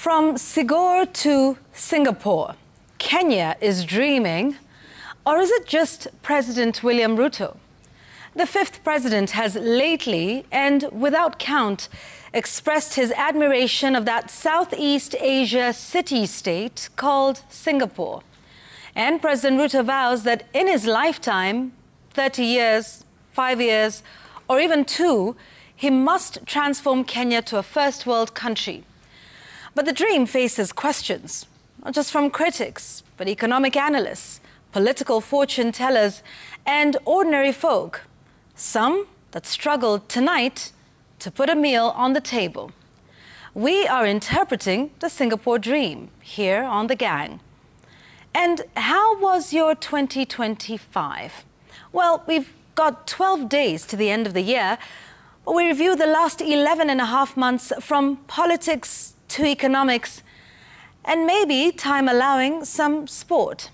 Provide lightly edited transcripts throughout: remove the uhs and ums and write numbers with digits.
From Sigor to Singapore, Kenya is dreaming, or is it just President William Ruto? The fifth president has lately, and without count, expressed his admiration of that Southeast Asia city-state called Singapore. And President Ruto vows that in his lifetime, 30 years, 5 years, or even 2, he must transform Kenya to a first world country. But the dream faces questions, not just from critics, but economic analysts, political fortune tellers, and ordinary folk. Some that struggle tonight to put a meal on the table. We are interpreting the Singapore dream here on The Gang. And how was your 2025? Well, we've got 12 days to the end of the year. We review the last 11 and a half months from politics to economics, and maybe, time allowing, some sport.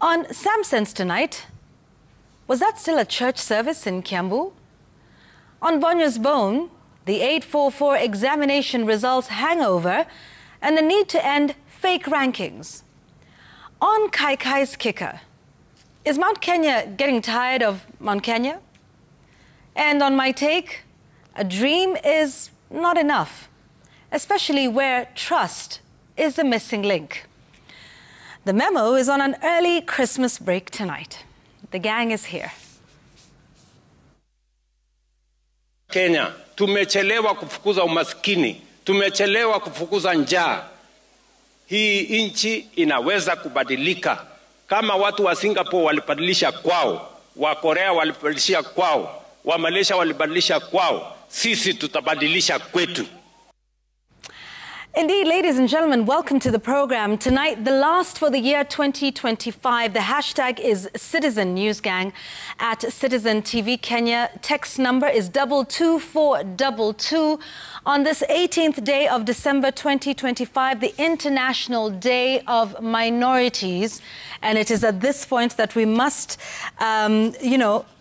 On Samsense tonight, was that still a church service in Kiambu? On Bonyo's Bone, the 844 examination results hangover and the need to end fake rankings. On Kai Kai's kicker, is Mount Kenya getting tired of Mount Kenya? And on my take, a dream is not enough, especially where trust is the missing link. The memo is on an early Christmas break tonight. The gang is here. Kenya, tumechelewa kufukuza umaskini, tumechelewa kufukuza njaa. Hii nchi inaweza kubadilika. Kama watu wa Singapore walibadilisha kwao, wa Korea walibadilisha kwao, wa Malaysia walibadilisha kwao, sisi tutabadilisha kwetu. Indeed, ladies and gentlemen, welcome to the program. Tonight, the last for the year 2025. The hashtag is Citizen News Gang at Citizen TV Kenya. Text number is 22422. On this 18th day of December 2025, the International Day of Minorities. And it is at this point that we must,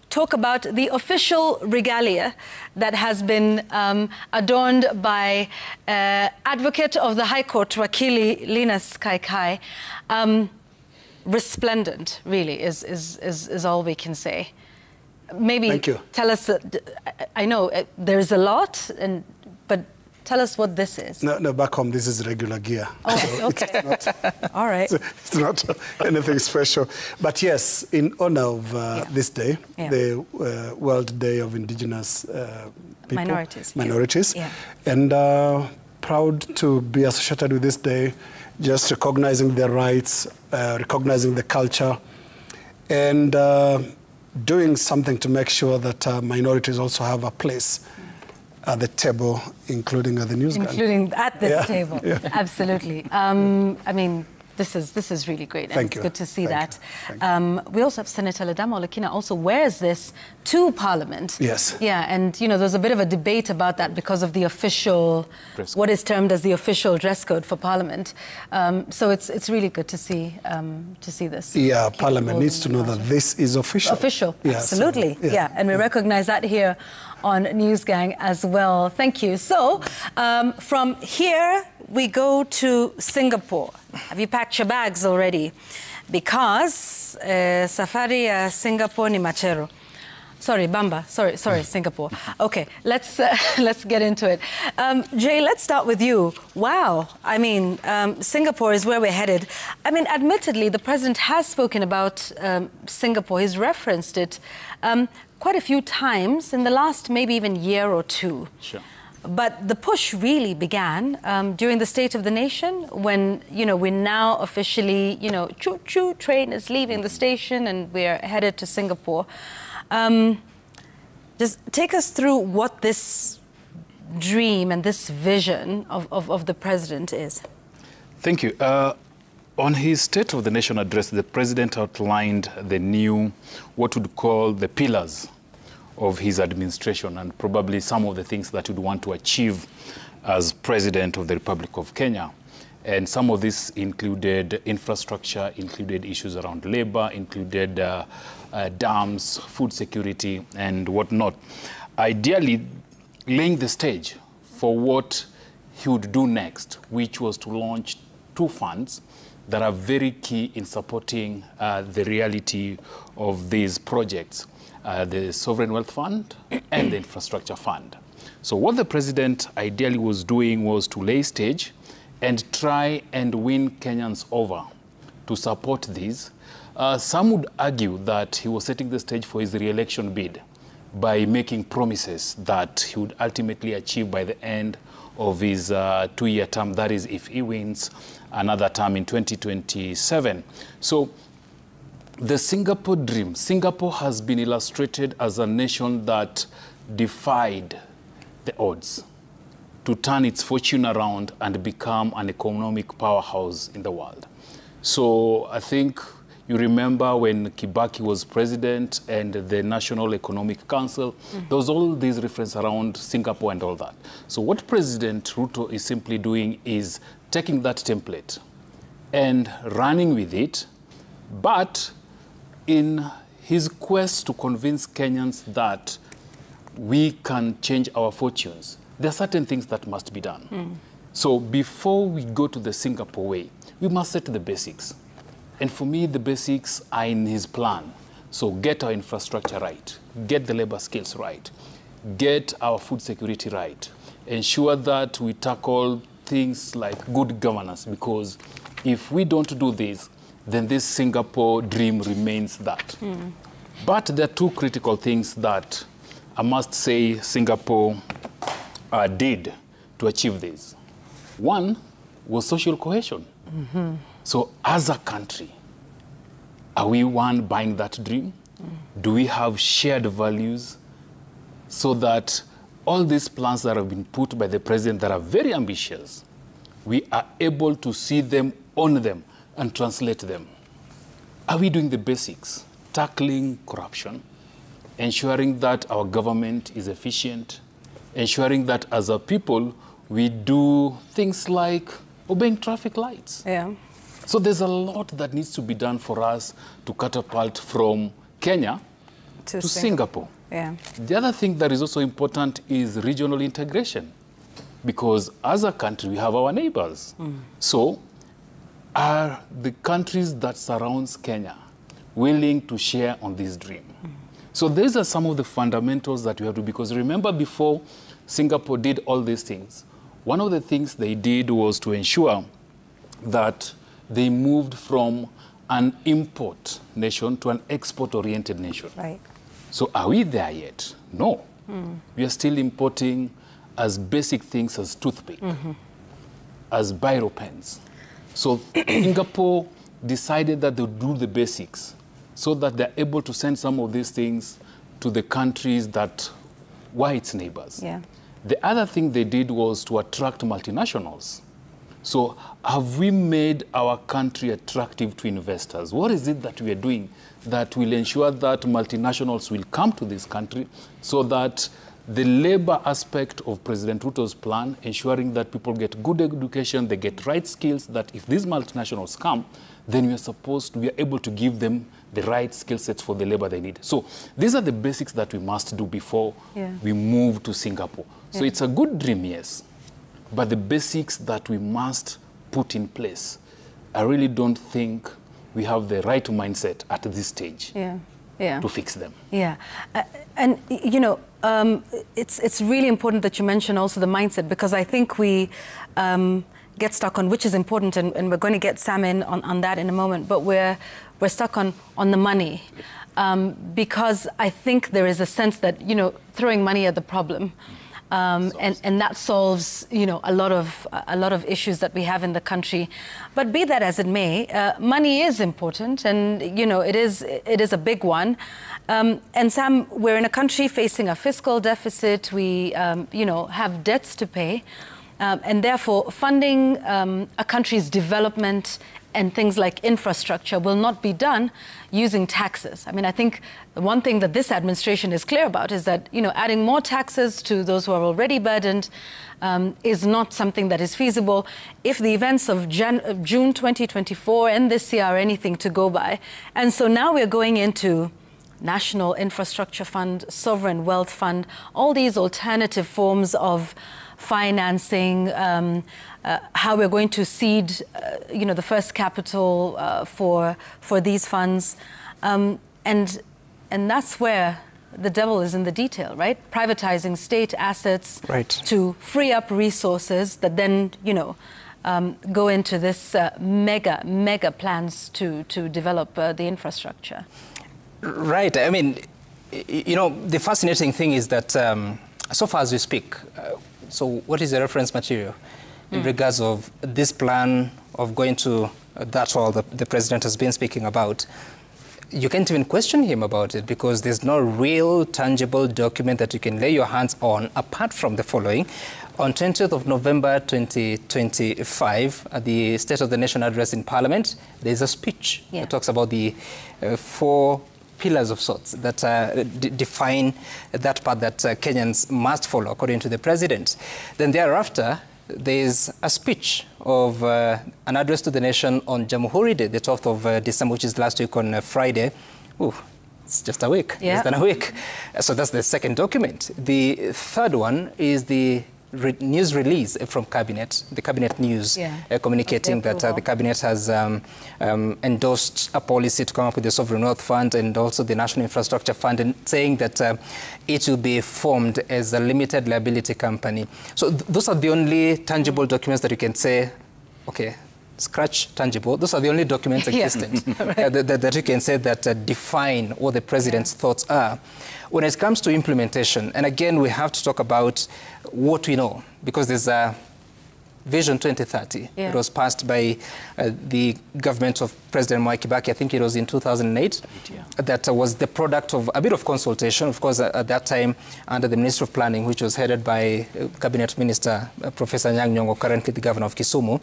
talk about the official regalia that has been adorned by Advocate of the High Court, Wakili Linus Kaikai. Resplendent, really, is all we can say. Maybe Thank you. Tell us, I know there's a lot, but tell us what this is. No, back home, this is regular gear. Oh, so okay. All right. It's not anything special. But yes, in honor of this day, the World Day of Indigenous people, minorities. Yeah. And proud to be associated with this day, just recognizing their rights, recognizing the culture, and doing something to make sure that minorities also have a place at the table, including at the news gang. Including at this table, absolutely. I mean, this is really great. And it's good to see that. We also have Senator Ledama Olekina also wears this to Parliament. Yes. Yeah, and there's a bit of a debate about that because of the official, what is termed as the official dress code for Parliament. So it's really good to see this. Yeah, Parliament needs to know that this is official. Official, absolutely. Yeah, and we recognize that here on News Gang as well. Thank you. So, from here, we go to Singapore. Have you packed your bags already? Because safari Singapore ni machero. Sorry, Bamba. Sorry, Singapore. Okay, let's get into it. Jay, let's start with you. Wow, I mean, Singapore is where we're headed. I mean, admittedly, the president has spoken about Singapore. He's referenced it quite a few times in the last maybe even year or two. Sure. But the push really began during the State of the Nation when, we're now officially, choo-choo train is leaving the station and we're headed to Singapore. Just take us through what this dream and this vision of the president is. Thank you. On his State of the Nation address, the president outlined the new, what we'd call the pillars of his administration and probably some of the things that he'd want to achieve as president of the Republic of Kenya. And some of this included infrastructure, included issues around labor, included dams, food security, and whatnot. Ideally, laying the stage for what he would do next, which was to launch 2 funds that are very key in supporting the reality of these projects, the Sovereign Wealth Fund and the Infrastructure Fund. So what the president ideally was doing was to lay stage and try and win Kenyans over to support these. Some would argue that he was setting the stage for his re-election bid by making promises that he would ultimately achieve by the end of his 2-year term, that is if he wins another term in 2027. So the Singapore dream, Singapore has been illustrated as a nation that defied the odds to turn its fortune around and become an economic powerhouse in the world. So I think you remember when Kibaki was president and the National Economic Council, there was all these reference around Singapore and all that. So what President Ruto is simply doing is taking that template and running with it, but in his quest to convince Kenyans that we can change our fortunes, there are certain things that must be done. So before we go to the Singapore way, we must set the basics. And for me, the basics are in his plan. So get our infrastructure right, get the labor skills right, get our food security right, ensure that we tackle things like good governance, because if we don't do this, then this Singapore dream remains that. But there are 2 critical things that I must say Singapore did to achieve this. One was social cohesion. So as a country, are we buying that dream? Do we have shared values so that all these plans that have been put by the president that are very ambitious, we are able to see them, own them, and translate them? Are we doing the basics? Tackling corruption, ensuring that our government is efficient, ensuring that as a people, we do things like obeying traffic lights. Yeah. So there's a lot that needs to be done for us to catapult from Kenya to Singapore. Yeah. The other thing that is also important is regional integration, because as a country, we have our neighbors. So are the countries that surrounds Kenya willing to share on this dream? So these are some of the fundamentals that we have to, because remember before Singapore did all these things, one of the things they did was to ensure that they moved from an import nation to an export-oriented nation. Right. So are we there yet? No. We are still importing as basic things as toothpick, as biro pens. So Singapore decided that they'll do the basics so that they're able to send some of these things to the countries that were its neighbors. Yeah. The other thing they did was to attract multinationals. So have we made our country attractive to investors? What is it that we are doing that will ensure that multinationals will come to this country so that the labor aspect of President Ruto's plan, ensuring that people get good education, they get right skills, that if these multinationals come, then we are able to give them the right skill sets for the labor they need. So these are the basics that we must do before we move to Singapore. So it's a good dream, yes, but the basics that we must put in place, I really don't think we have the right mindset at this stage to fix them. Yeah, and you know, it's really important that you mention also the mindset, because I think we get stuck on, which is important, and we're going to get Sam in on that in a moment, but we're stuck on the money, because I think there is a sense that, you know, throwing money at the problem, and that solves, you know, a lot of issues that we have in the country. But be that as it may, money is important, and you know, it is a big one. And Sam, we're in a country facing a fiscal deficit. We you know, have debts to pay, and therefore funding a country's development and things like infrastructure will not be done using taxes. I mean, I think one thing that this administration is clear about is that, you know, adding more taxes to those who are already burdened is not something that is feasible if the events of June 2024 and this year are anything to go by. And so now we're going into National Infrastructure Fund, Sovereign Wealth Fund, all these alternative forms of financing, how we're going to seed, the first capital for these funds, and that's where the devil is in the detail, right? Privatizing state assets to free up resources that then, go into this mega plans to develop the infrastructure. Right. I mean, the fascinating thing is that so far as we speak, so what is the reference material in regards of this plan of going to that all the president has been speaking about? You can't even question him about it because there's no real tangible document that you can lay your hands on apart from the following. On 20th of November 2025, at the State of the Nation address in Parliament, there's a speech that talks about the 4 pillars of sorts that define that path that Kenyans must follow, according to the president. Then thereafter, there's a speech of an address to the nation on Jamhuri Day, the 12th of December, which is last week on Friday. Ooh, it's just a week, less than a week. So that's the second document. The third one is the news release from Cabinet, the Cabinet news communicating that the Cabinet has endorsed a policy to come up with the Sovereign Wealth Fund and also the National Infrastructure Fund, and saying that it will be formed as a limited liability company. So those are the only tangible documents that you can say, okay, scratch tangible. Those are the only documents existent that you can say that define what the president's thoughts are. When it comes to implementation, and again, we have to talk about what we know, because there's a Vision 2030. It was passed by the government of President Mwai Kibaki. I think it was in 2008. That was the product of a bit of consultation, of course, at that time under the Ministry of Planning, which was headed by Cabinet Minister Professor Anyang' Nyong'o, currently the governor of Kisumu.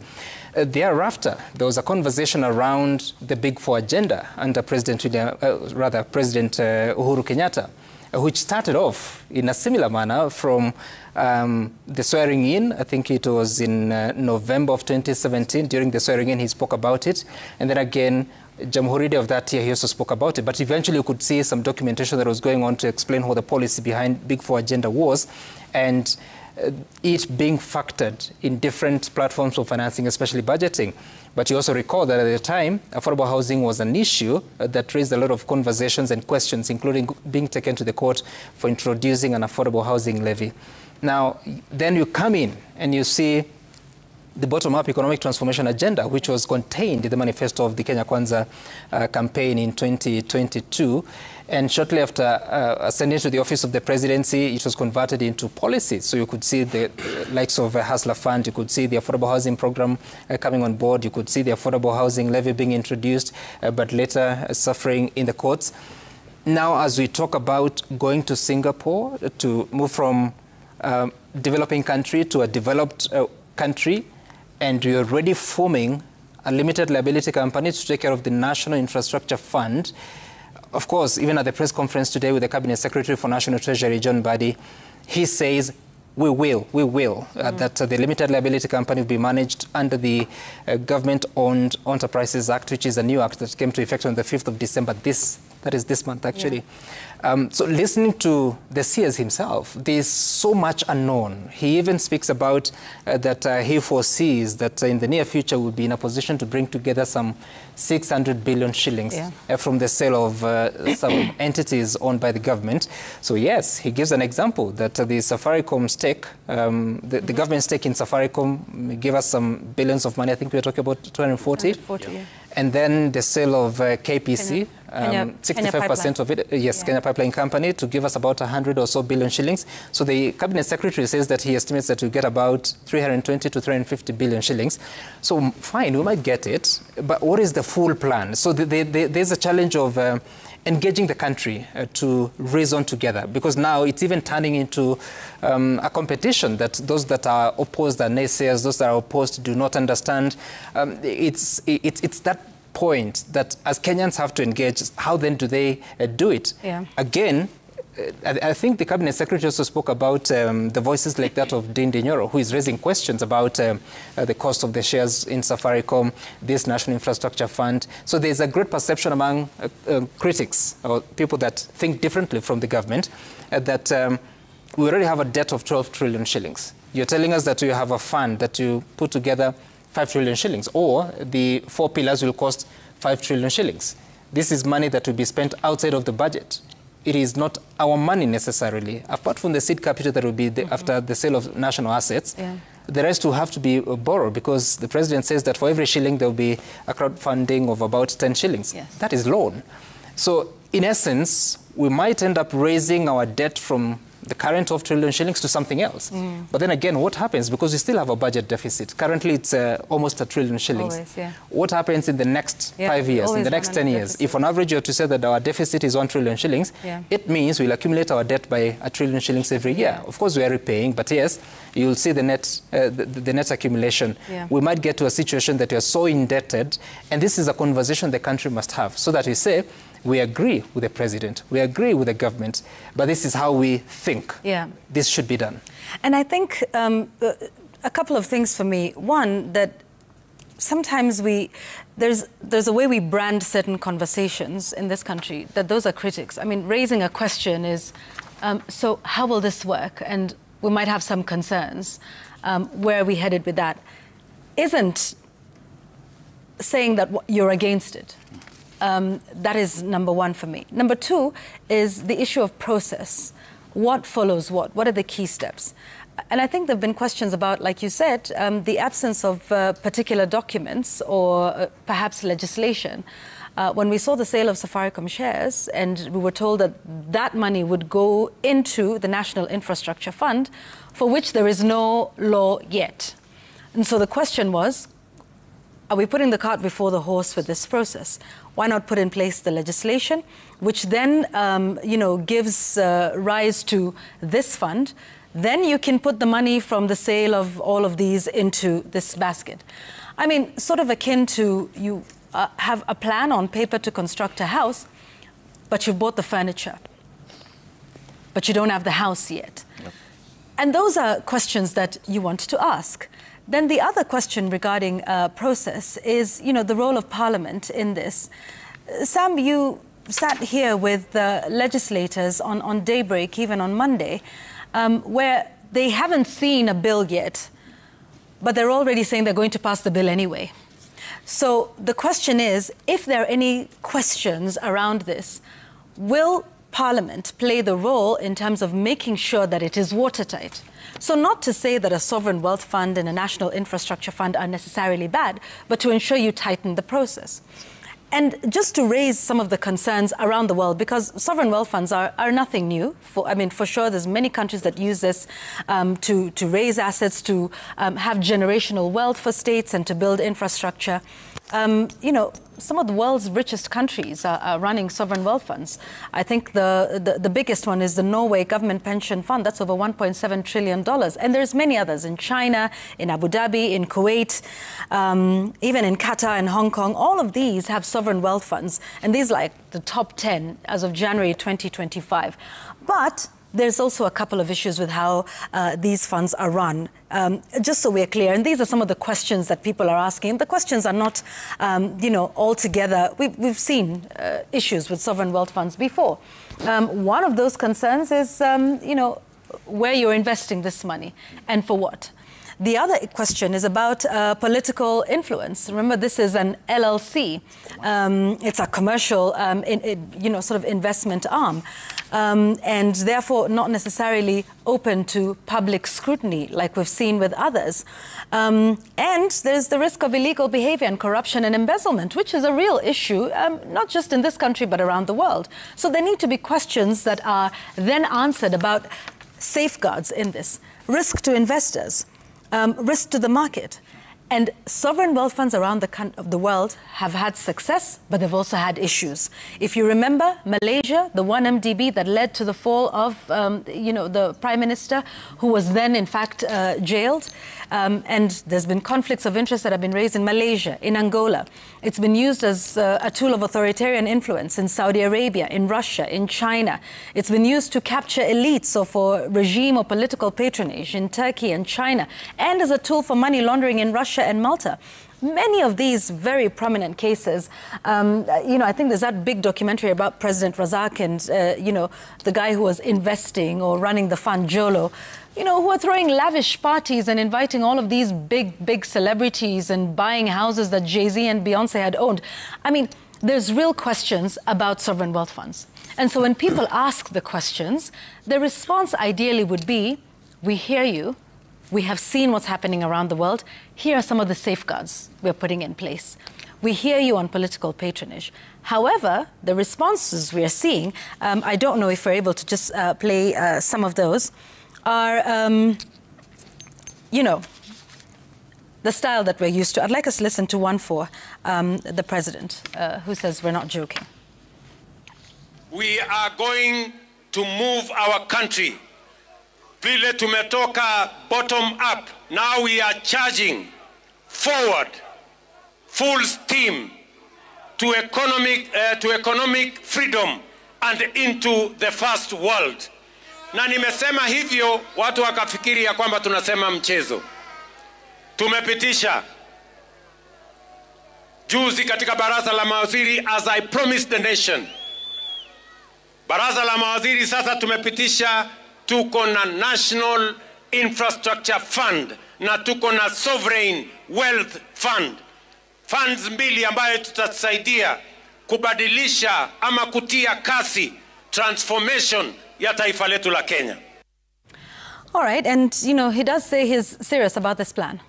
Thereafter, there was a conversation around the Big Four agenda under President Uhuru Kenyatta, which started off in a similar manner from the swearing in. I think it was in November of 2017. During the swearing in, he spoke about it. And then again, Jamhuri Day of that year, he also spoke about it. But eventually, you could see some documentation that was going on to explain what the policy behind Big Four agenda was, and it being factored in different platforms of financing, especially budgeting. But you also recall that at the time, affordable housing was an issue that raised a lot of conversations and questions, including being taken to the court for introducing an affordable housing levy. Now, then you come in and you see the bottom-up economic transformation agenda, which was contained in the manifesto of the Kenya Kwanza campaign in 2022. And shortly after ascending to the office of the presidency, it was converted into policy. So you could see the likes of Hustler Fund, you could see the affordable housing program coming on board, you could see the affordable housing levy being introduced, but later suffering in the courts. Now, as we talk about going to Singapore to move from developing country to a developed country, and you're already forming a limited liability company to take care of the National Infrastructure Fund. Of course, even at the press conference today with the Cabinet Secretary for National Treasury, John Mbadi, he says, we will, that the limited liability company will be managed under the Government-Owned Enterprises Act, which is a new act that came to effect on the 5th of December, that is this month, actually. So listening to the CS himself, there's so much unknown. He even speaks about that he foresees that in the near future we'll be in a position to bring together some 600 billion shillings from the sale of some entities owned by the government. So yes, he gives an example that the Safaricom stake, the government stake in Safaricom gave us some billions of money. I think we were talking about 240. And then the sale of KPC, 65% of it, Kenya Pipeline Company, to give us about 100 or so billion shillings. So the Cabinet Secretary says that he estimates that we get about 320 to 350 billion shillings. So fine, we might get it, but what is the full plan? So there's a challenge of engaging the country to reason together, because now it's even turning into a competition that those that are opposed are naysayers, those that are opposed do not understand. It's that point that as Kenyans have to engage, how then do they do it? Again, I think the Cabinet Secretary also spoke about the voices like that of Ndindi Nyoro, who is raising questions about the cost of the shares in Safaricom, this National Infrastructure Fund. So there's a great perception among critics or people that think differently from the government that we already have a debt of 12 trillion shillings. You're telling us that you have a fund that you put together 5 trillion shillings, or the 4 pillars will cost 5 trillion shillings. This is money that will be spent outside of the budget. It is not our money necessarily, apart from the seed capital that will be after the sale of national assets. Yeah. The rest will have to be borrowed, because the president says that for every shilling there will be a crowdfunding of about 10 shillings. Yes. That is loan. So in essence, we might end up raising our debt from the current 12 trillion shillings to something else. But then again, what happens? Because we still have a budget deficit. Currently, it's almost 1 trillion shillings. Always, yeah. What happens in the next 5 years, in the next 10 years? If on average you have to say that our deficit is 1 trillion shillings, it means we'll accumulate our debt by 1 trillion shillings every year. Of course, we are repaying, but yes, you'll see the net accumulation. We might get to a situation that we are so indebted, and this is a conversation the country must have, so that we say, we agree with the president, we agree with the government, but this is how we think this should be done. And I think a couple of things for me. One, that sometimes there's a way we brand certain conversations in this country, that those are critics. I mean, raising a question is, so how will this work? And we might have some concerns. Where are we headed with that? Isn't saying that you're against it. That is number one for me. Number two is the issue of process. What follows what? What are the key steps? And I think there have been questions about, like you said, the absence of particular documents or perhaps legislation. When we saw the sale of Safaricom shares, and we were told that that money would go into the National Infrastructure Fund, for which there is no law yet. And so the question was, are we putting the cart before the horse with this process? Why not put in place the legislation, which then, gives rise to this fund? Then you can put the money from the sale of all of these into this basket. I mean, sort of akin to you have a plan on paper to construct a house, but you've bought the furniture, but you don't have the house yet. Yep. And those are questions that you want to ask. Then the other question regarding process is, the role of Parliament in this. Sam, you sat here with the legislators on Daybreak, even on Monday, where they haven't seen a bill yet, but they're already saying they're going to pass the bill anyway. So the question is, if there are any questions around this, will Parliament play the role in terms of making sure that it is watertight? So not to say that a sovereign wealth fund and a national infrastructure fund are necessarily bad, but to ensure you tighten the process. And just to raise some of the concerns around the world, because sovereign wealth funds are nothing new. For sure, there's many countries that use this to raise assets, to have generational wealth for states and to build infrastructure. Some of the world's richest countries are running sovereign wealth funds. I think the biggest one is the Norway Government Pension Fund. That's over $1.7 trillion. And there's many others in China, in Abu Dhabi, in Kuwait, even in Qatar and Hong Kong. All of these have sovereign wealth funds. And these are like the top 10 as of January 2025. But there's also a couple of issues with how these funds are run. Just so we're clear, and these are some of the questions that people are asking. The questions are not, altogether. We've seen issues with sovereign wealth funds before. One of those concerns is, where you're investing this money and for what. The other question is about political influence. Remember, this is an LLC. It's a commercial, sort of investment arm, and therefore not necessarily open to public scrutiny like we've seen with others. And there's the risk of illegal behavior and corruption and embezzlement, which is a real issue, not just in this country, but around the world. So there need to be questions that are then answered about safeguards in this, risk to investors, risk to the market. And sovereign wealth funds around the world have had success, but they've also had issues. If you remember, Malaysia, the 1MDB that led to the fall of, the prime minister, who was then, in fact, jailed. And there's been conflicts of interest that have been raised in Malaysia, in Angola. It's been used as a tool of authoritarian influence in Saudi Arabia, in Russia, in China. It's been used to capture elites or for regime or political patronage in Turkey and China, and as a tool for money laundering in Russia and Malta. many of these very prominent cases, I think there's that big documentary about President Razak and, the guy who was investing or running the fund, Jolo, who are throwing lavish parties and inviting all of these big celebrities and buying houses that Jay-Z and Beyonce had owned. I mean, there's real questions about sovereign wealth funds. And so when people ask the questions, the response ideally would be, we hear you, we have seen what's happening around the world, here are some of the safeguards we're putting in place. We hear you on political patronage. However, the responses we are seeing, I don't know if we're able to just play some of those, are, the style that we're used to. I'd like us to listen to one for the president, who says we're not joking. We are going to move our country. Vile tumetoka bottom up. Now we are charging forward, full steam to economic freedom and into the first world. Na nimesema hivyo watu wakafikiri ya kwamba tunasema mchezo. Tumepitisha juzi katika baraza la mawaziri, as I promised the nation. Baraza la mawaziri sasa tumepitisha, tuko na National Infrastructure Fund na tuko na Sovereign Wealth Fund. Funds mbili ambayo tutasaidia kubadilisha ama kutia kasi transformation ya taifa letu la Kenya. All right, and he does say he's serious about this plan.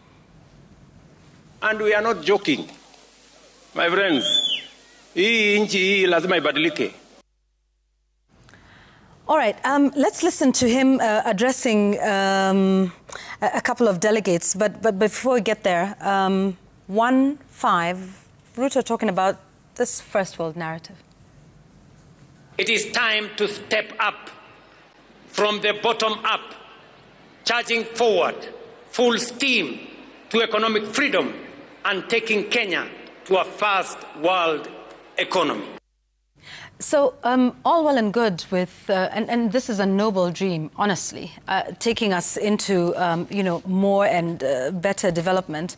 And we are not joking. My friends, hii nchi hii lazima ibadilike. All right, let's listen to him addressing a couple of delegates. But before we get there, 1-5, Ruto talking about this first world narrative. It is time to step up from the bottom up, charging forward, full steam to economic freedom and taking Kenya to a first world economy. So all well and good with, and this is a noble dream, honestly, taking us into, more and better development.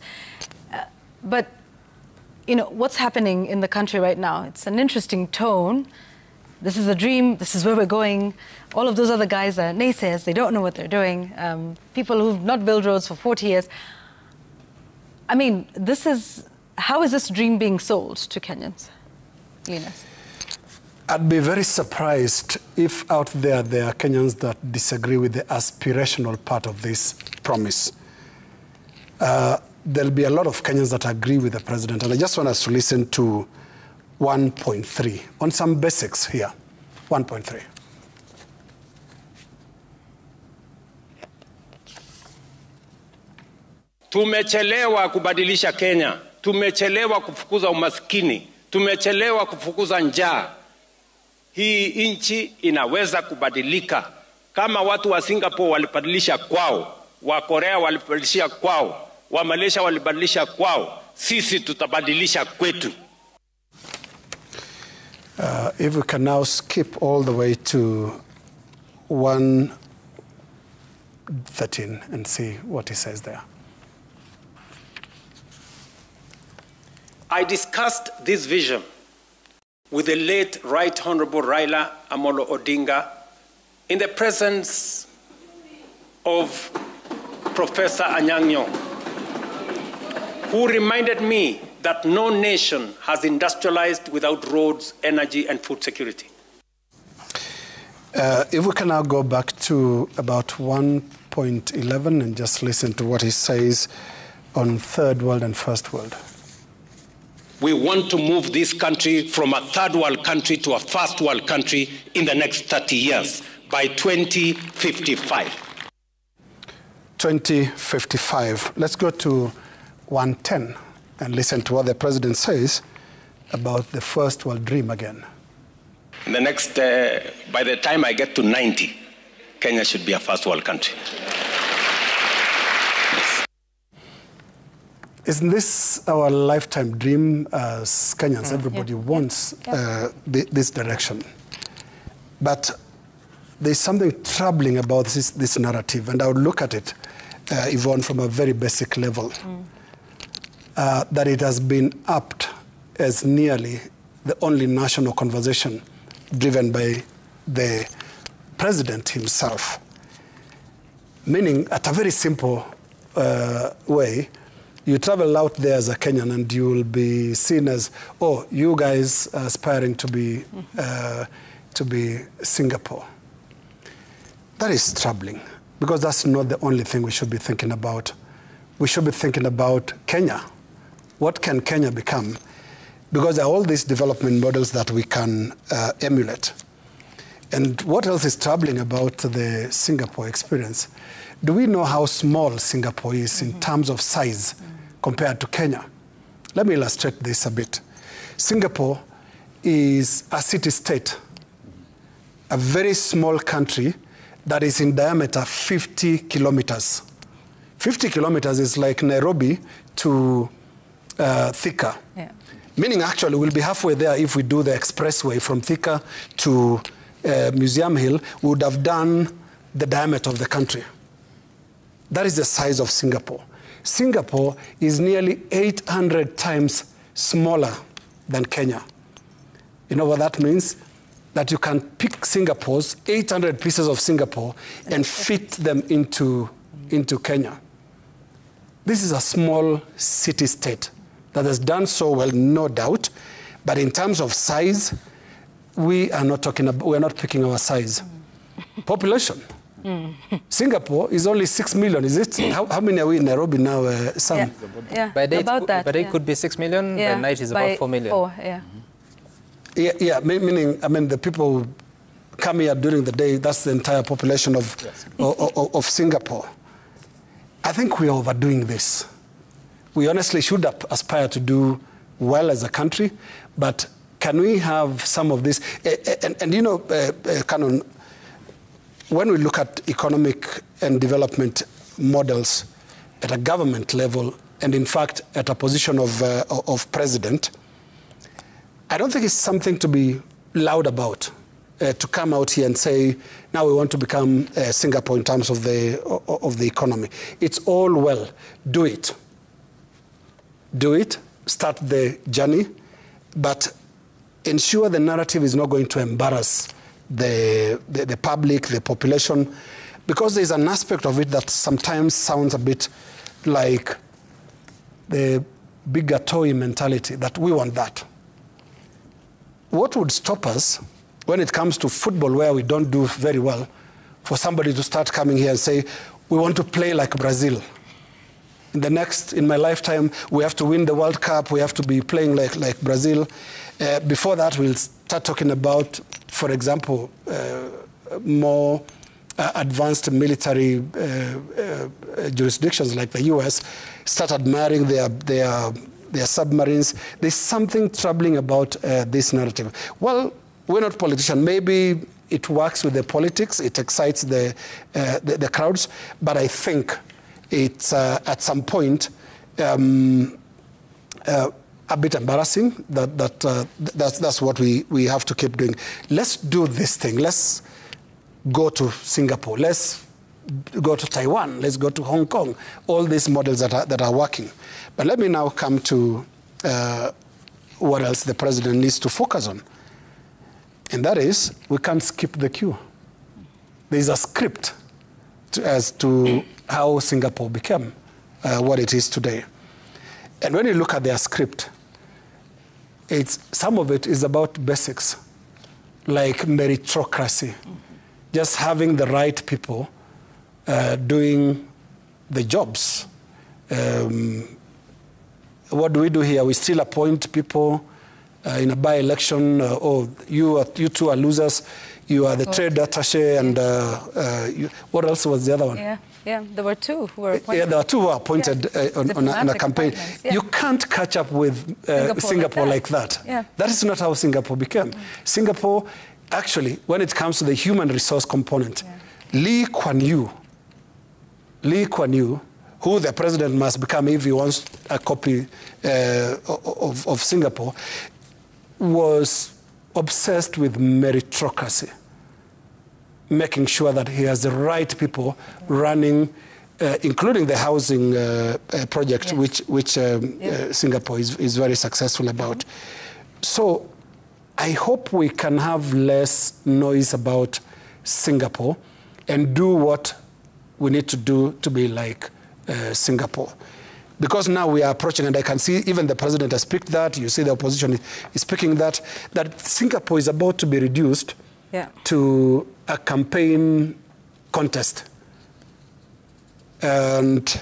But, what's happening in the country right now? It's an interesting tone. This is a dream. This is where we're going. All of those other guys are naysayers. They don't know what they're doing. People who've not built roads for 40 years. I mean, how is this dream being sold to Kenyans? Linus? I'd be very surprised if out there are Kenyans that disagree with the aspirational part of this promise. There'll be a lot of Kenyans that agree with the president, and I just want us to listen to 1.3 on some basics here. 1.3. Tumechelewa kubadilisha Kenya. Tumechelewa kufukuza umaskini. Tumechelewa kufukuza njaa. Hii nchi inaweza kubadilika kama watu wa Singapore walibadilisha kwao, wa Korea walibadilisha kwao, wa Malaysia walibadilisha kwao, sisi tutabadilisha kwetu. If we can now skip all the way to 1:13 and see what he says there. I discussed this vision with the late Right Honorable Raila Amolo Odinga in the presence of Professor Anyang' Nyong'o, who reminded me that no nation has industrialized without roads, energy, and food security. If we can now go back to about 1.11 and just listen to what he says on third world and first world. We want to move this country from a third world country to a first world country in the next 30 years by 2055. 2055. Let's go to 110 and listen to what the president says about the first world dream again. In the next, by the time I get to 90, Kenya should be a first world country. Isn't this our lifetime dream as Kenyans? Everybody wants this direction. But there's something troubling about this narrative, and I would look at it, Yvonne, from a very basic level. that it has been upped as nearly the only national conversation driven by the president himself. Meaning, at a very simple way, you travel out there as a Kenyan and you will be seen as, oh, you guys are aspiring to be Singapore. That is troubling, because that's not the only thing we should be thinking about. We should be thinking about Kenya. What can Kenya become? Because there are all these development models that we can emulate. And what else is troubling about the Singapore experience? Do we know how small Singapore is in terms of size compared to Kenya? Let me illustrate this a bit. Singapore is a city-state, a very small country that is in diameter 50 kilometers. 50 kilometers is like Nairobi to Thika. Yeah. Meaning, actually, we'll be halfway there if we do the expressway from Thika to Museum Hill. We would have done the diameter of the country. That is the size of Singapore. Singapore is nearly 800 times smaller than Kenya. You know what that means? That you can pick Singapore's 800 pieces of Singapore and fit them into Kenya. This is a small city-state that has done so well, no doubt. But in terms of size, we are not picking our size. Population. Singapore is only 6 million. Is it? How many are we in Nairobi now, Sam? Yeah. By day, about that. By day could be 6 million. By night is about 4 million. 4, yeah. Yeah, meaning, I mean, the people who come here during the day, that's the entire population of Singapore. I think we are overdoing this. We honestly should aspire to do well as a country, but can we have some of this? And you know, Canon, when we look at economic and development models at a government level, and in fact at a position of president, I don't think it's something to be loud about, to come out here and say, now we want to become Singapore in terms of the economy. It's all well. Do it. Do it. Start the journey. But ensure the narrative is not going to embarrass the public, the population, because there's an aspect of it that sometimes sounds a bit like the bigger toy mentality, that we want that. What would stop us when it comes to football, where we don't do very well, for somebody to start coming here and say, we want to play like Brazil. In my lifetime, we have to win the World Cup, we have to be playing like Brazil. Before that, we'll start talking about, for example, more advanced military jurisdictions like the US, start admiring their submarines. There's something troubling about this narrative. Well, we're not politicians. Maybe it works with the politics, it excites the crowds, but I think it's at some point a bit embarrassing. That's what we have to keep doing. Let's do this thing. Let's go to Singapore. Let's go to Taiwan. Let's go to Hong Kong. All these models that are working. But let me now come to what else the president needs to focus on. And that is, we can't skip the queue. There's a script as to how Singapore became what it is today. And when you look at their script, some of it is about basics, like meritocracy, just having the right people doing the jobs. What do we do here? We still appoint people in a by-election. You two are losers. You are the trade attaché, and what else was the other one? Yeah, there were two who were appointed. Yeah, there are two who were appointed on a campaign. Yeah. You can't catch up with Singapore like that. Yeah. That is not how Singapore became. Singapore, actually, when it comes to the human resource component, Lee Kuan Yew, who the president must become if he wants a copy of Singapore, was obsessed with meritocracy, making sure that he has the right people running including the housing project, which Singapore is very successful about. So I hope we can have less noise about Singapore and do what we need to do to be like Singapore. Because now we are approaching, and I can see even the president has picked that, you see the opposition is picking that Singapore is about to be reduced to a campaign contest. And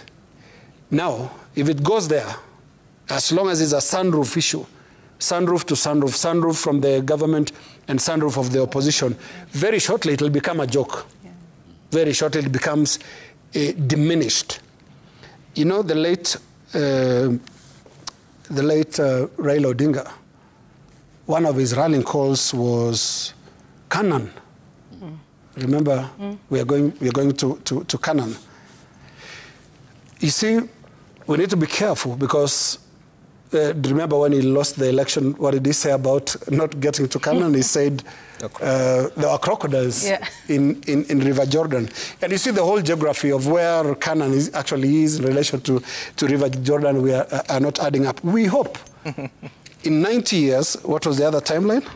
now, if it goes there, as long as it's a sunroof issue, sunroof to sunroof, sunroof from the government and sunroof of the opposition, very shortly it will become a joke. Very shortly it becomes diminished. You know, the late Raila Odinga, one of his rallying calls was Canaan. Remember, we are going to Canaan. You see, we need to be careful because remember when he lost the election, what did he say about not getting to Canaan? He said there were crocodiles in River Jordan. And you see the whole geography of where Canaan actually is in relation to River Jordan, we are not adding up. We hope in 90 years, what was the other timeline?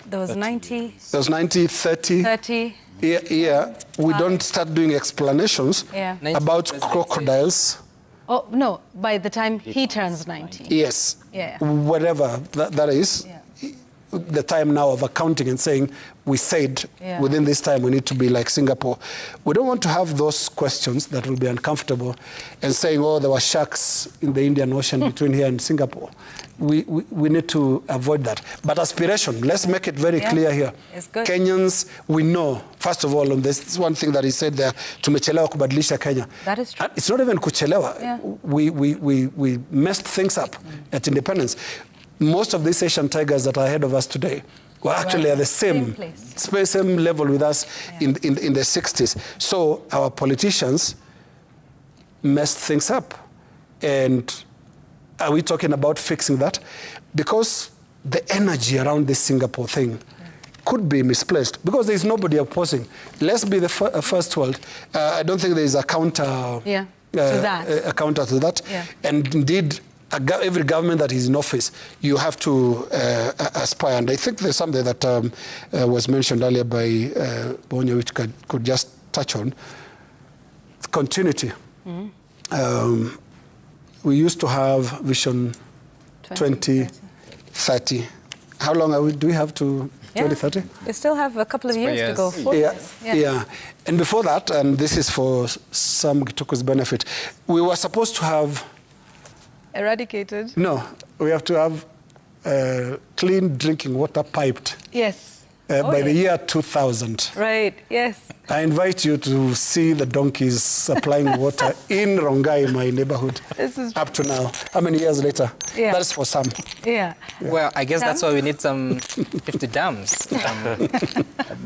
There was 90. There was 90, 30. 30. Yeah, we don't start doing explanations about crocodiles. Oh, no, by the time he turns 90. Yes. Whatever that is, the time now of accounting and saying, we said within this time we need to be like Singapore. We don't want to have those questions that will be uncomfortable and saying, oh, there were sharks in the Indian Ocean between here and Singapore. We need to avoid that. But aspiration, let's make it very clear here. It's good. Kenyans, we know, first of all, on this one thing that he said there, tumechelewa kubadilisha Kenya. That is true. It's not even kuchelewa. We messed things up at independence. Most of these Asian tigers that are ahead of us today were actually at the same level with us in the 60s. So our politicians messed things up. And are we talking about fixing that? Because the energy around this Singapore thing could be misplaced because there is nobody opposing. Let's be the first world. I don't think there is a counter to that. And indeed, every government that is in office, you have to aspire. And I think there's something that was mentioned earlier by Bonyo, which could just touch on. Continuity. We used to have Vision 2030. How long do we have to 2030? We still have a couple of years to go. 4 years. And before that, and this is for some Gituku's benefit, we were supposed to have eradicated? No, we have to have clean drinking water piped. Yes. By the year 2000. Right, yes. I invite you to see the donkeys supplying water in Rongai, my neighborhood, up to now. How many years later? That's for some. Well, I guess that's why we need some 50 dams,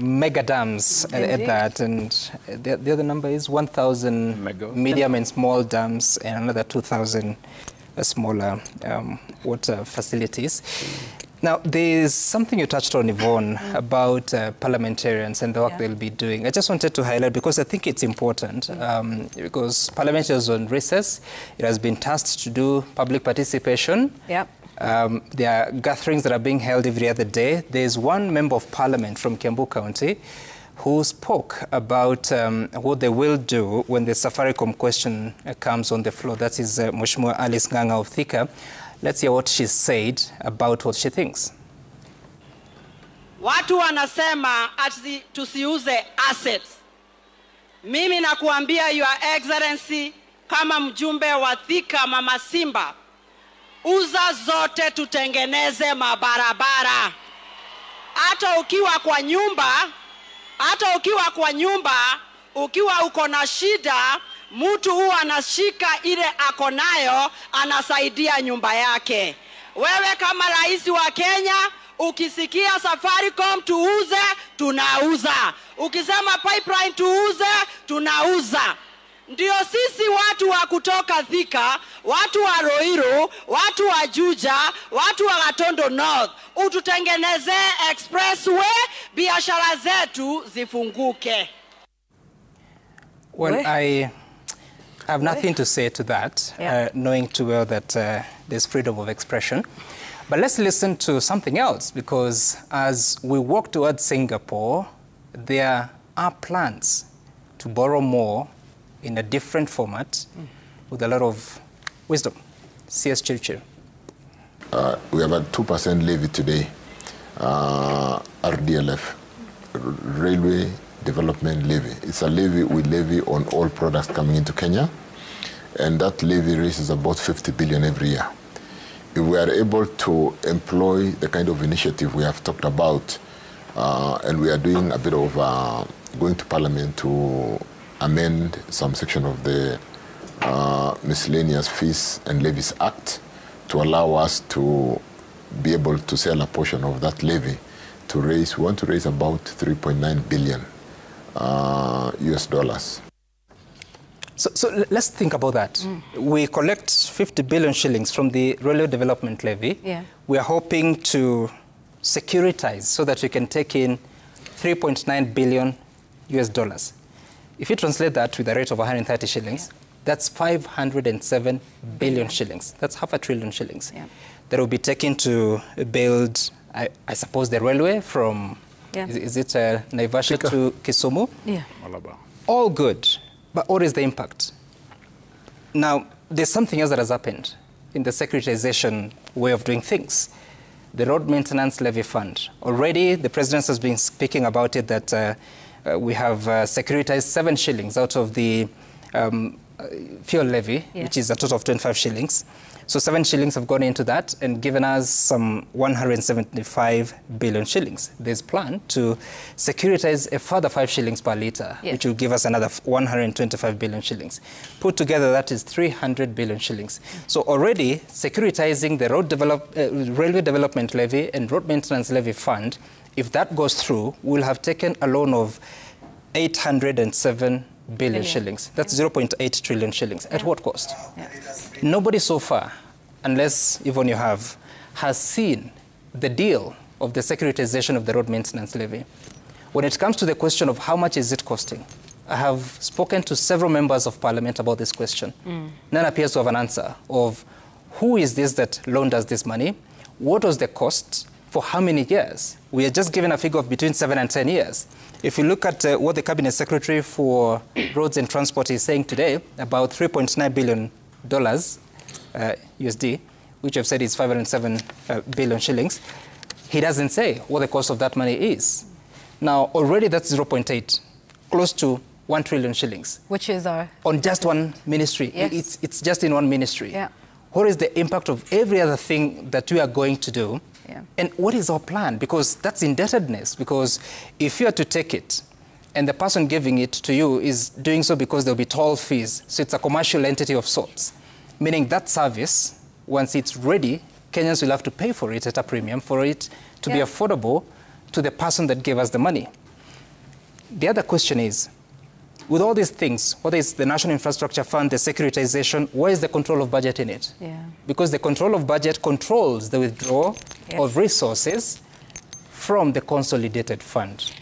mega dams at that. And the other number is 1,000 medium and small dams and another 2,000 smaller water facilities. Now, there's something you touched on, Yvonne, about parliamentarians and the work they'll be doing. I just wanted to highlight, because I think it's important, because Parliament is on recess. It has been tasked to do public participation. There are gatherings that are being held every other day. There's one member of Parliament from Kiambu County who spoke about what they will do when the Safaricom question comes on the floor. That is Mheshimiwa Alice Ng'ang'a of Thika. Let's hear what she said about what she thinks. Watu wanasema ati tusiuze assets. Mimi nakuambia Your Excellency, kama mjumbe wa Thika Mama Simba, uza zote tutengeneze mabarabara. Hata ukiwa kwa nyumba, ukiwa uko na shida, mtu huwa anashika ile ako nayo, anasaidia nyumba yake. Wewe kama rais wa Kenya, ukisikia Safaricom tuuze, tunauza. Ukisema pipeline tuuze, tunauza. Ndio sisi watu wa kutoka Thika, watu wa Ruiru, watu wa Juja, watu wa Gatondo North, ututengeneze expressway, biashara zetu zifunguke. Well, I have nothing to say to that, knowing too well that there's freedom of expression. But let's listen to something else, because as we walk towards Singapore, there are plans to borrow more in a different format with a lot of wisdom. C.S. Chirchir. We have a 2% levy today, RDLF, Railway Development Levy. It's a levy we levy on all products coming into Kenya, and that levy raises about 50 billion every year. If we are able to employ the kind of initiative we have talked about, and we are doing a bit of going to Parliament to amend some section of the Miscellaneous Fees and Levies Act to allow us to be able to sell a portion of that levy to raise, we want to raise about 3.9 billion US dollars. So let's think about that. We collect 50 billion shillings from the Railway Development Levy. Yeah. We are hoping to securitize so that we can take in 3.9 billion US dollars. If you translate that with a rate of 130 shillings, that's 507 billion shillings. That's half a trillion shillings. Yeah. That will be taken to build, I suppose, the railway from, is it Naivasha to Kisumu? Yeah. Malaba. All good. But what is the impact? Now, there's something else that has happened in the securitization way of doing things. The Road Maintenance Levy Fund. Already, the President has been speaking about it, that we have securitized 7 shillings out of the fuel levy, which is a total of 25 shillings. So 7 shillings have gone into that and given us some 175 billion shillings. There's plan to securitize a further 5 shillings per litre, which will give us another 125 billion shillings. Put together, that is 300 billion shillings. So already securitizing the Railway Development Levy and Road Maintenance Levy Fund, if that goes through, we'll have taken a loan of 807 billion shillings. That's 0.8 trillion shillings. At what cost? Nobody so far, unless Yvonne you have, has seen the deal of the securitization of the road maintenance levy. When it comes to the question of how much is it costing, I have spoken to several members of parliament about this question. None appears to have an answer of who is this that loaned us this money, what was the cost, for how many years. We are just given a figure of between 7 and 10 years. If you look at what the Cabinet Secretary for Roads and Transport is saying today, about $3.9 billion USD, which I've said is 507 billion shillings, he doesn't say what the cost of that money is. Now, already that's 0.8, close to 1 trillion shillings. Which is our... On just one ministry. Yes. It's just in one ministry. Yeah. What is the impact of every other thing that we are going to do? Yeah. And what is our plan? Because that's indebtedness. Because if you are to take it and the person giving it to you is doing so because there'll be toll fees, so it's a commercial entity of sorts, meaning that service, once it's ready, Kenyans will have to pay for it at a premium for it to be affordable to the person that gave us the money. The other question is, with all these things, whether it's the National Infrastructure Fund, the securitization, where is the control of budget in it? Because the control of budget controls the withdrawal of resources from the consolidated fund.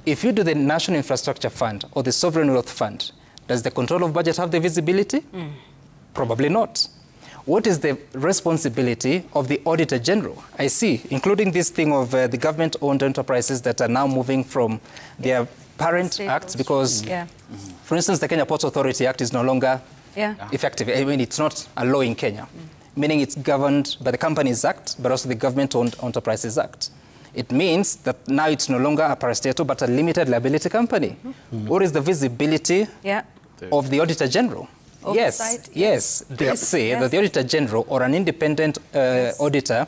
If you do the National Infrastructure Fund or the Sovereign Wealth Fund, does the control of budget have the visibility? Probably not. What is the responsibility of the Auditor General? I see, including this thing of the government-owned enterprises that are now moving from their parent acts, because, for instance, the Kenya Ports Authority Act is no longer effective. I mean, it's not a law in Kenya, meaning it's governed by the Companies Act, but also the Government-Owned Enterprises Act. It means that now it's no longer a parastatal, but a limited liability company. What is the visibility of the Auditor General? Oversight, yes. They say that the Auditor General or an independent auditor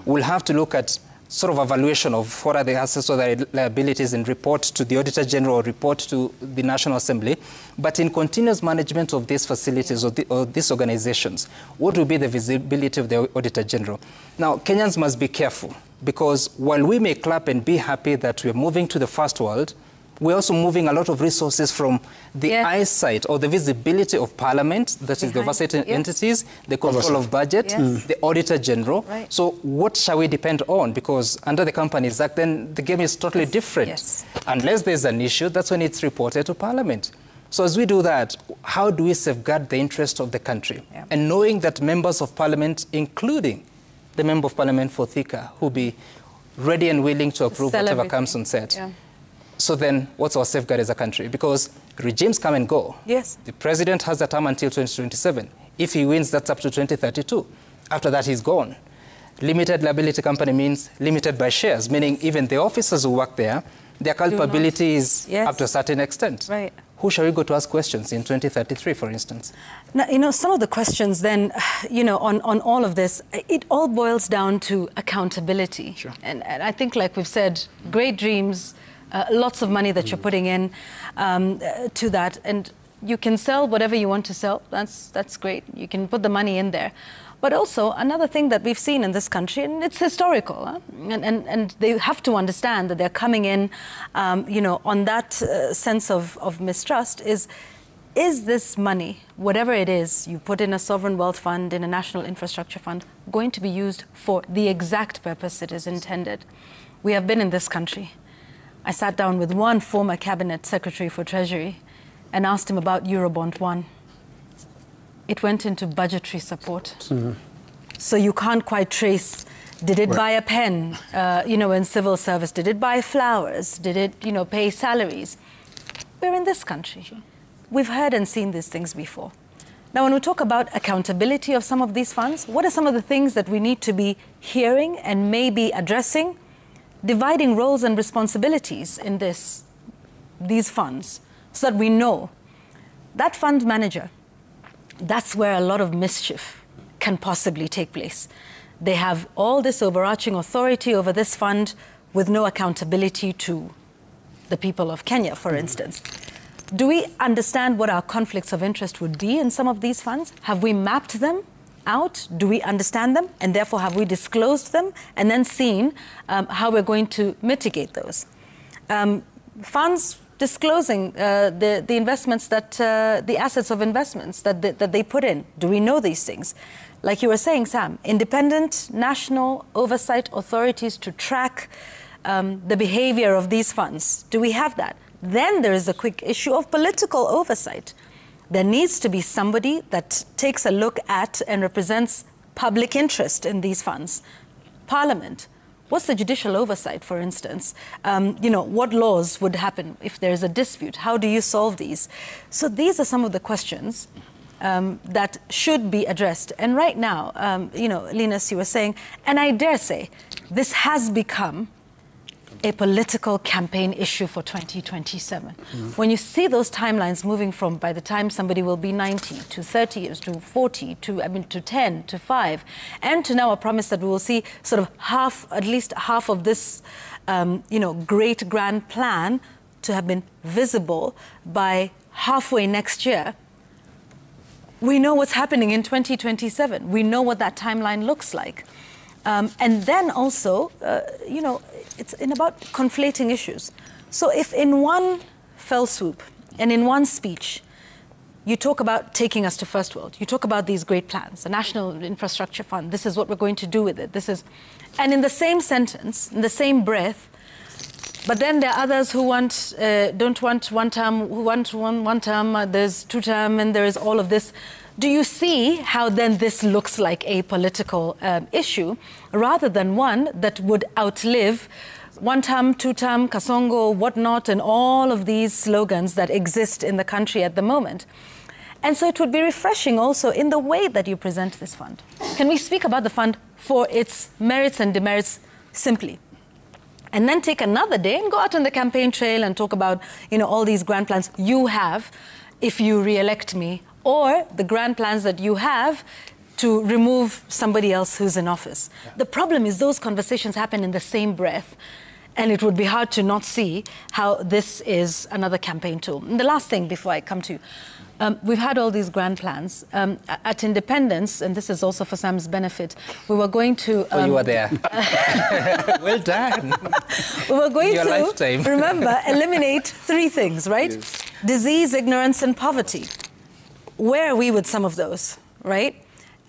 will have to look at sort of evaluation of what are the assets or the liabilities and report to the Auditor General or report to the National Assembly. But in continuous management of these facilities or these organizations, what will be the visibility of the Auditor General? Now, Kenyans must be careful, because while we may clap and be happy that we're moving to the first world, we're also moving a lot of resources from the eyesight or the visibility of Parliament, that is the oversight entities, the control of budget, the Auditor General. So what shall we depend on? Because under the Companies Act, then the game is totally different. Unless there's an issue, that's when it's reported to Parliament. So as we do that, how do we safeguard the interest of the country? Yeah. And knowing that members of parliament, including the member of parliament for Thika, who will be ready and willing to approve whatever comes on set. Yeah. So then what's our safeguard as a country? Because regimes come and go. Yes. The president has a term until 2027. If he wins, that's up to 2032. After that, he's gone. Limited liability company means limited by shares, meaning even the officers who work there, their culpability is up to a certain extent. Right. Who shall we go to ask questions in 2033, for instance? Now, some of the questions then, on all of this, it all boils down to accountability. Sure. And I think, like we've said, great dreams, lots of money that you're putting in to that. And you can sell whatever you want to sell. That's great. You can put the money in there. But also, another thing that we've seen in this country, and it's historical, and they have to understand that they're coming in, on that sense of mistrust, is this money, whatever it is, you put in a sovereign wealth fund, in a national infrastructure fund, going to be used for the exact purpose it is intended? We have been in this country. I sat down with one former cabinet secretary for Treasury and asked him about Eurobond 1. It went into budgetary support. Mm-hmm. So you can't quite trace, did it buy a pen, in civil service? Did it buy flowers? Did it, pay salaries? We're in this country. Sure. We've heard and seen these things before. Now, when we talk about accountability of some of these funds, what are some of the things that we need to be hearing and maybe addressing? Dividing roles and responsibilities in these funds, so that we know that fund manager, that's where a lot of mischief can possibly take place. They have all this overarching authority over this fund with no accountability to the people of Kenya, for instance. Do we understand what our conflicts of interest would be in some of these funds? Have we mapped them out? Do we understand them? And therefore, have we disclosed them and then seen how we're going to mitigate those? Funds disclosing the investments the assets of investments that they put in. Do we know these things? Like you were saying, Sam, independent national oversight authorities to track the behavior of these funds. Do we have that? Then there is a quick issue of political oversight. There needs to be somebody that takes a look at and represents public interest in these funds. Parliament. What's the judicial oversight, for instance? What laws would happen if there's a dispute? How do you solve these? So these are some of the questions that should be addressed. And right now, Linus, you were saying, and I dare say, this has become a political campaign issue for 2027. Mm-hmm. When you see those timelines moving from by the time somebody will be 90 to 30 years to 40 to 10 to 5, and to now a promise that we will see sort of at least half of this, great grand plan to have been visible by halfway next year. We know what's happening in 2027. We know what that timeline looks like. And then also, it's about conflating issues. So if in one fell swoop and in one speech, you talk about taking us to first world, you talk about these great plans, the National Infrastructure Fund, this is what we're going to do with it, and in the same sentence, in the same breath, but then there are others who don't want one term, who want one term, there's two term, and there is all of this. Do you see how then this looks like a political issue rather than one that would outlive one term, two term, Kasongo, whatnot, and all of these slogans that exist in the country at the moment? And so it would be refreshing also in the way that you present this fund. Can we speak about the fund for its merits and demerits simply? And then take another day and go out on the campaign trail and talk about, all these grand plans you have if you re-elect me, or the grand plans that you have to remove somebody else who's in office. Yeah. The problem is those conversations happen in the same breath, and it would be hard to not see how this is another campaign tool. And the last thing before I come to you, we've had all these grand plans. At Independence, and this is also for Sam's benefit, we were going to... you were there. Well done. We were going Your to, lifetime. Remember, eliminate three things, right? Yes. Disease, ignorance, and poverty. Where are we with some of those, right?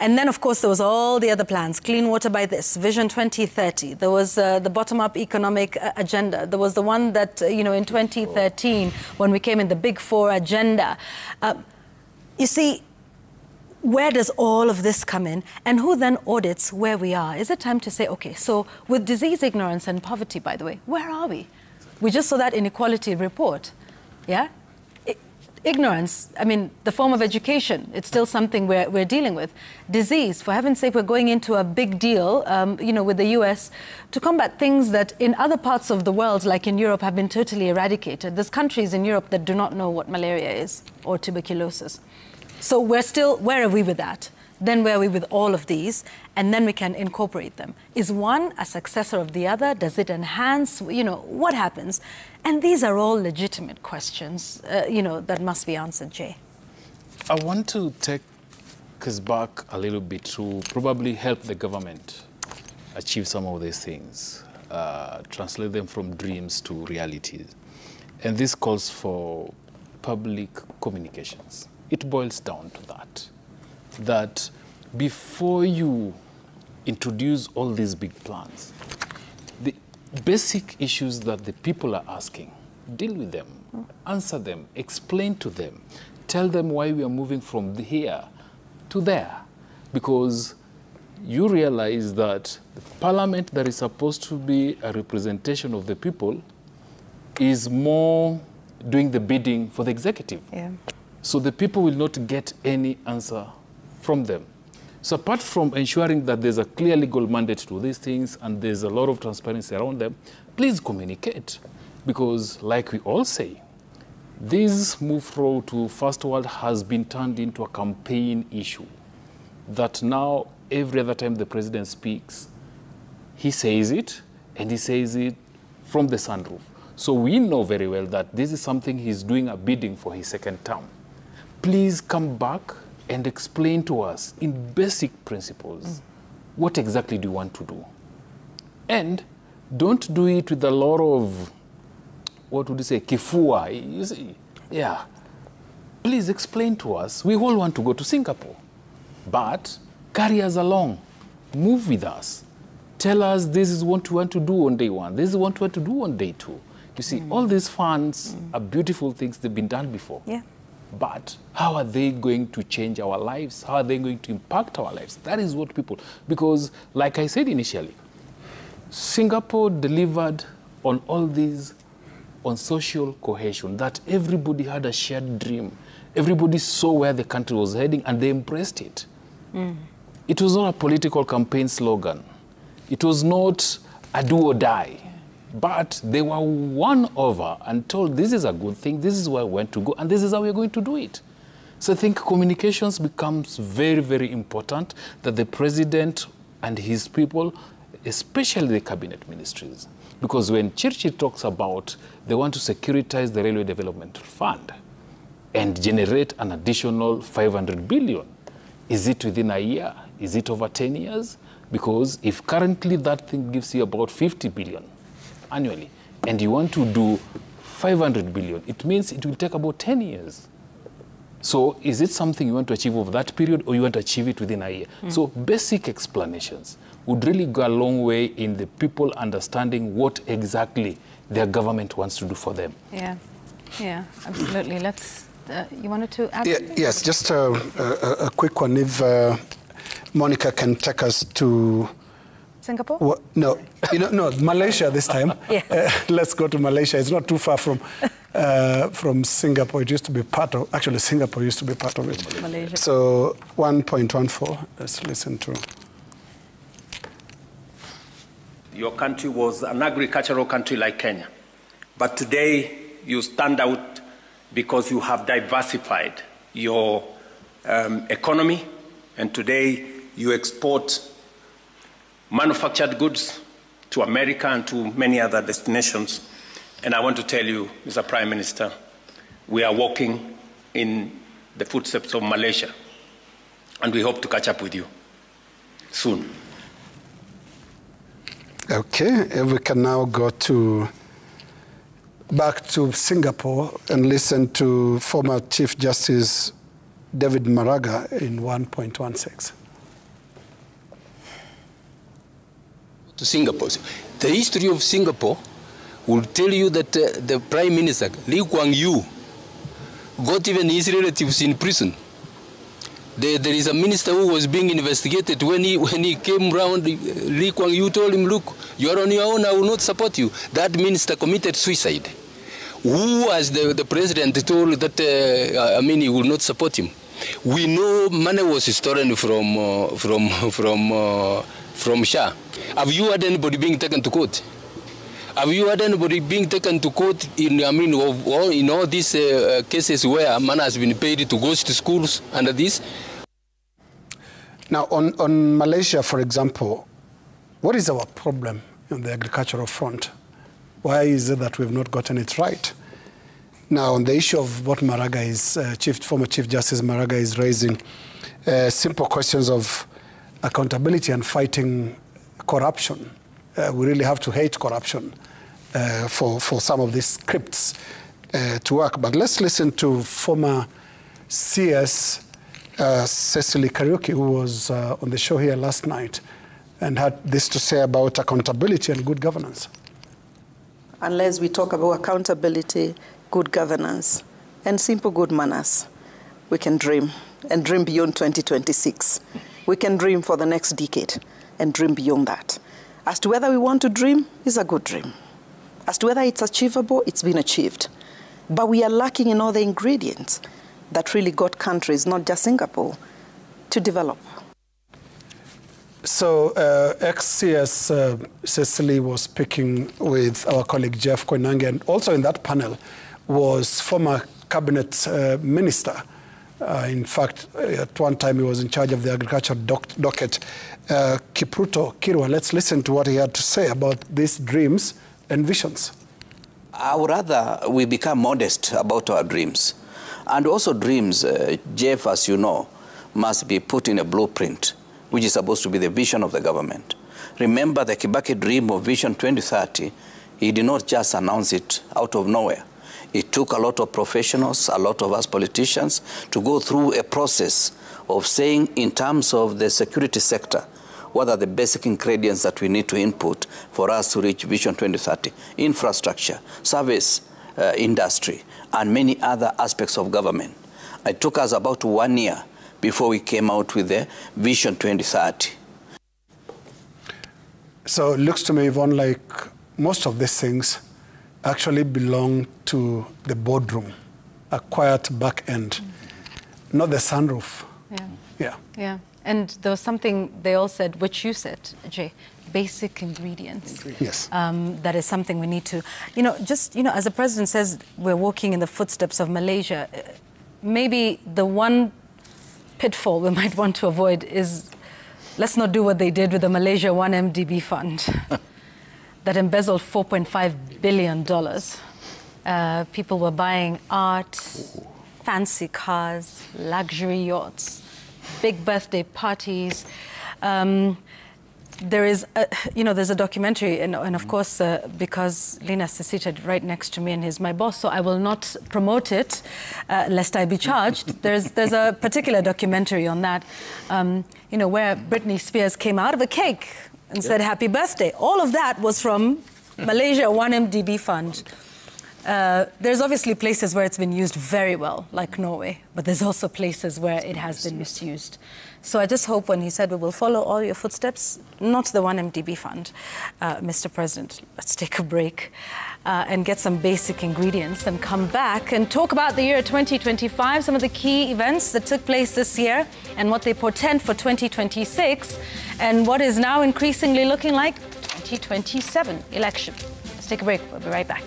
And then, of course, there was all the other plans, Clean Water by this, Vision 2030. There was the bottom-up economic agenda. There was the one that, in 2013, when we came in, the Big Four agenda. You see, where does all of this come in? And who then audits where we are? Is it time to say, okay, so with disease, ignorance, and poverty, by the way, where are we? We just saw that inequality report, yeah? Ignorance, I mean, the form of education, it's still something we're dealing with. Disease, for heaven's sake, we're going into a big deal, with the US to combat things that in other parts of the world, like in Europe, have been totally eradicated. There's countries in Europe that do not know what malaria is or tuberculosis. So we're still, where are we with that? Then where are we with all of these? And then we can incorporate them. Is one a successor of the other? Does it enhance? What happens? And these are all legitimate questions, that must be answered, Jay. I want to take us back a little bit to probably help the government achieve some of these things, translate them from dreams to realities. And this calls for public communications. It boils down to that before you introduce all these big plans, the basic issues that the people are asking, deal with them, answer them, explain to them, tell them why we are moving from here to there. Because you realize that the parliament that is supposed to be a representation of the people is more doing the bidding for the executive. Yeah. So the people will not get any answer from them. So apart from ensuring that there's a clear legal mandate to these things and there's a lot of transparency around them, please communicate. Because like we all say, this move forward to First World has been turned into a campaign issue. That now, every other time the president speaks, he says it, and he says it from the sunroof. So we know very well that this is something he's doing a bidding for his second term. Please come back and explain to us in basic principles, what exactly do you want to do? And don't do it with a lot of, what would you say, kifua. You see, yeah. Please explain to us. We all want to go to Singapore, but carry us along. Move with us. Tell us this is what we want to do on day one. This is what we want to do on day two. You see, all these funds are beautiful things. They've been done before. Yeah. But how are they going to change our lives? How are they going to impact our lives? That is what people, because like I said initially, Singapore delivered on all these, on social cohesion, that everybody had a shared dream. Everybody saw where the country was heading and they embraced it. It was not a political campaign slogan. It was not a do or die. But they were won over and told this is a good thing, this is where we want to go, and this is how we're going to do it. So I think communications becomes very, very important, that the president and his people, especially the cabinet ministries, because when Churchill talks about they want to securitize the Railway Development Fund and generate an additional 500 billion, is it within a year? Is it over 10 years? Because if currently that thing gives you about 50 billion, annually, and you want to do 500 billion, it means it will take about 10 years. So is it something you want to achieve over that period, or you want to achieve it within a year? So basic explanations would really go a long way in the people understanding what exactly their government wants to do for them. Yeah, absolutely. Let's, you wanted to add something? Yes, just a quick one. If Monica can take us to Singapore? Well, no, no, Malaysia this time. Yes. Let's go to Malaysia. It's not too far from Singapore. It used to be part of, actually Singapore used to be part of it. Malaysia. So 1.14, let's listen to. Your country was an agricultural country like Kenya. But today you stand out because you have diversified your economy, and today you export manufactured goods to America and to many other destinations. And I want to tell you, Mr. Prime Minister, we are walking in the footsteps of Malaysia, and we hope to catch up with you soon. Okay, we can now go back to Singapore and listen to former Chief Justice David Maraga in 1.16. to Singapore. The history of Singapore will tell you that the Prime Minister, Lee Kuan Yew, got even his relatives in prison. There is a minister who was being investigated. When he came round, Lee Kuan Yew told him, look, you are on your own, I will not support you. That minister committed suicide. Who, as the president, told that, he will not support him? We know money was stolen from Shah. Have you had anybody being taken to court? Have you had anybody being taken to court in all these cases where money has been paid to go to schools under this? Now, on Malaysia, for example, what is our problem on the agricultural front? Why is it that we've not gotten it right? Now, on the issue of what Maraga is, former Chief Justice Maraga is raising, simple questions of accountability and fighting corruption. We really have to hate corruption for some of these scripts to work. But let's listen to former CS Cecily Kariuki, who was on the show here last night and had this to say about accountability and good governance. Unless we talk about accountability, good governance, and simple good manners, we can dream, and dream beyond 2026. We can dream for the next decade and dream beyond that. As to whether we want to dream, is a good dream. As to whether it's achievable, it's been achieved. But we are lacking in all the ingredients that really got countries, not just Singapore, to develop. So ex-CS Cecily was speaking with our colleague Jeff Koinange, and also in that panel was former cabinet minister. In fact, at one time he was in charge of the agriculture docket, Kipruto Kirwa. Let's listen to what he had to say about these dreams and visions. I would rather we become modest about our dreams. And also dreams, Jeff, as you know, must be put in a blueprint, which is supposed to be the vision of the government. Remember the Kibaki dream of Vision 2030, he did not just announce it out of nowhere. It took a lot of professionals, a lot of us politicians, to go through a process of saying, in terms of the security sector, what are the basic ingredients that we need to input for us to reach Vision 2030? Infrastructure, service industry, and many other aspects of government. It took us about 1 year before we came out with the Vision 2030. So it looks to me, Yvonne, like most of these things actually belong to the boardroom, a quiet back end, not the sunroof. Yeah. And there was something they all said, which you said, Jay, basic ingredients. Yes. That is something we need to, as the president says, we're walking in the footsteps of Malaysia. Maybe the one pitfall we might want to avoid is, let's not do what they did with the Malaysia 1MDB fund that embezzled $4.5 billion. People were buying art, fancy cars, luxury yachts, big birthday parties. There is, there's a documentary, and of course, because Linus is seated right next to me and he's my boss, so I will not promote it, lest I be charged. There's a particular documentary on that, where Britney Spears came out of a cake and said, "Happy birthday." All of that was from Malaysia 1MDB fund. There's obviously places where it's been used very well, like Norway, but there's also places where it has been misused. So I just hope when he said we will follow all your footsteps, not the 1MDB fund, Mr. President. Let's take a break and get some basic ingredients and come back and talk about the year 2025, some of the key events that took place this year and what they portend for 2026 and what is now increasingly looking like 2027 election. Let's take a break. We'll be right back.